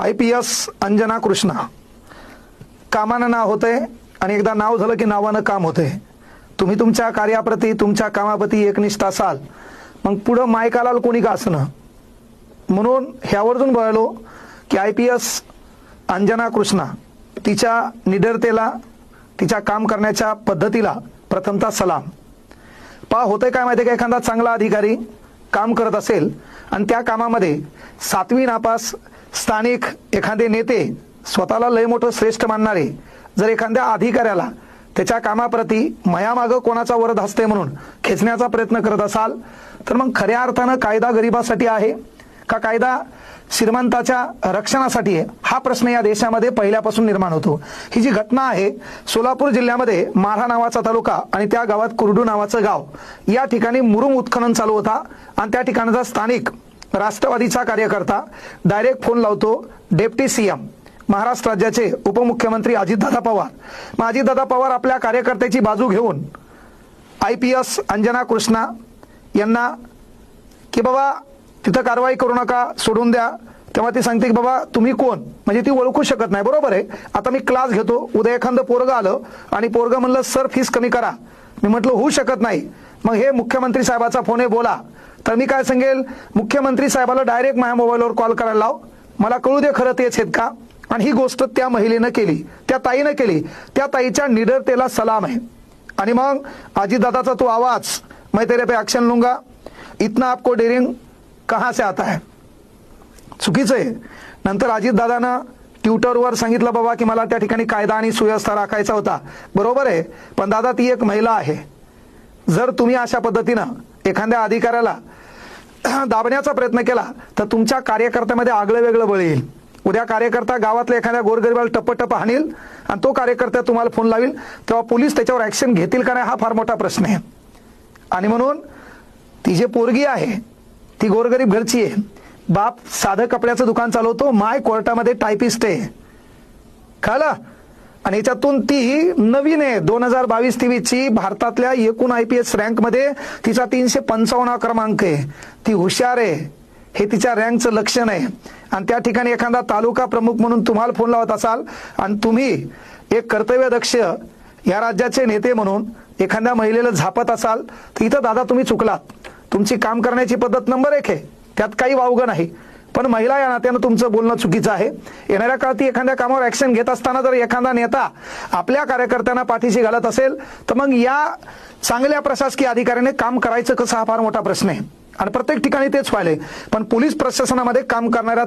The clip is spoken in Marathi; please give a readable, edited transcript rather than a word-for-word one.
IPS अंजना कृष्णा कामानं नाव होतंय आणि एकदा नाव झालं की नावानं काम होतंय. तुम्ही तुमच्या कार्याप्रती तुमच्या कामाप्रती एकनिष्ठ असाल मग पुढं मायकालाल कोणी का असणं. म्हणून ह्यावरून बोललो की IPS अंजना कृष्णा तिच्या निडरतेला तिच्या काम करण्याच्या पद्धतीला प्रथमतः सलाम. होतंय काय माहिती का, एखादा चांगला अधिकारी काम करत असेल आणि त्या कामामध्ये 7वी नापास स्थानिक एखादे नेते स्वतःला लय मोठं श्रेष्ठ मानणारे जर एखाद्या अधिकाऱ्याला त्याच्या कामाप्रती मयामागं कोणाचा वरद हस्ते म्हणून खेचण्याचा प्रयत्न करत असाल तर मग खऱ्या अर्थानं कायदा गरिबासाठी आहे का कायदा श्रीमंताच्या रक्षणासाठी आहे, हा प्रश्न या देशामध्ये पहिल्यापासून निर्माण होतो. ही जी घटना आहे सोलापूर जिल्ह्यामध्ये माढा नावाचा तालुका आणि त्या गावात कुर्डू नावाचं गाव, या ठिकाणी मुरुम उत्खनन चालू होता आणि त्या ठिकाणचा स्थानिक राष्ट्रवादीचा कार्यकर्ता डायरेक्ट फोन लावतो डेप्टी CM महाराष्ट्र राज्याचे उपमुख्यमंत्री अजितदादा पवार. मग अजितदादा पवार आपल्या कार्यकर्त्याची बाजू घेऊन IPS अंजना कृष्णा यांना की बाबा तिथं कारवाई करू नका, सोडून द्या. तेव्हा ती सांगते की बाबा तुम्ही कोण, म्हणजे ती ओळखू शकत नाही. बरोबर आहे, आता मी क्लास घेतो, उद्या एखादं पोरगं आलं आणि पोरगं म्हणलं सर फीस कमी करा, मी म्हटलं होऊ शकत नाही. मग हे मुख्यमंत्री साहेबाचा फोन आहे बोला, तर मी काय सांगेल मुख्यमंत्री साहेबाला डायरेक्ट माझ्या मोबाईलवर कॉल करायला लाव, मला कळू दे खरं तेच आहेत का. आणि ही गोष्ट त्या महिलेनं केली, त्या ताईनं केली, त्या ताईच्या निडरतेला सलाम आहे. आणि मग अजितदादाचा तो आवाज, मैं तेरे पे एक्शन लूंगा, इतना आपको डेरिंग कहां से आता है, चुकीचं आहे. नंतर अजितदादानं ट्विटरवर सांगितलं बाबा की मला त्या ठिकाणी कायदा आणि सुव्यवस्था राखायचा होता. बरोबर आहे, पण दादा ती एक महिला आहे. जर तुम्ही अशा पद्धतीनं एखाद्या अधिकाऱ्याला दाबण्याचा प्रयत्न केला तर तुमच्या कार्यकर्त्यामध्ये आगळं वेगळं बळ येईल. उद्या कार्यकर्ता गावातल्या एखाद्या गोरगरिबाला टप्पटप हाणेल आणि तो कार्यकर्ता तुम्हाला फोन लावेल, तेव्हा पोलीस त्याच्यावर ऍक्शन घेतील का नाही हा फार मोठा प्रश्न आहे. आणि म्हणून ती जे पोरगी आहे ती गोरगरीब घरची आहे, बाप साधं कपड्याचं दुकान चालवतो, माय कोर्टामध्ये टायपिस्ट आहे, कळलं. आणि याच्यातून ती नवीन आहे, 2022-23ची भारतातल्या एकूण IPS रँकमध्ये तिचा 355 क्रमांक आहे. ती हुशार आहे, हे तिच्या रँकचं लक्षण आहे. आणि त्या ठिकाणी एखादा तालुका प्रमुख म्हणून तुम्हाला फोन लावत असाल आणि तुम्ही एक कर्तव्यदक्ष या राज्याचे नेते म्हणून एखाद्या महिलेला झापत असाल तर इथं दादा तुम्ही चुकलात. तुमची काम करण्याची पद्धत नंबर 1 आहे, त्यात काही वावगं नाही, पण महिला या नात्यानं तुमचं बोलणं चुकीचं आहे. येणाऱ्या काळात एखाद्या कामावर ऍक्शन घेत असताना जर एखादा नेता आपल्या कार्यकर्त्यांना पाठीशी घालत असेल तर मग या चांगल्या प्रशासकीय अधिकाऱ्याने काम करायचं कसं हा फार मोठा प्रश्न आहे. आणि प्रत्येक ठिकाणी तेच व्हायलंय. पण पोलीस प्रशासनामध्ये काम करणाऱ्या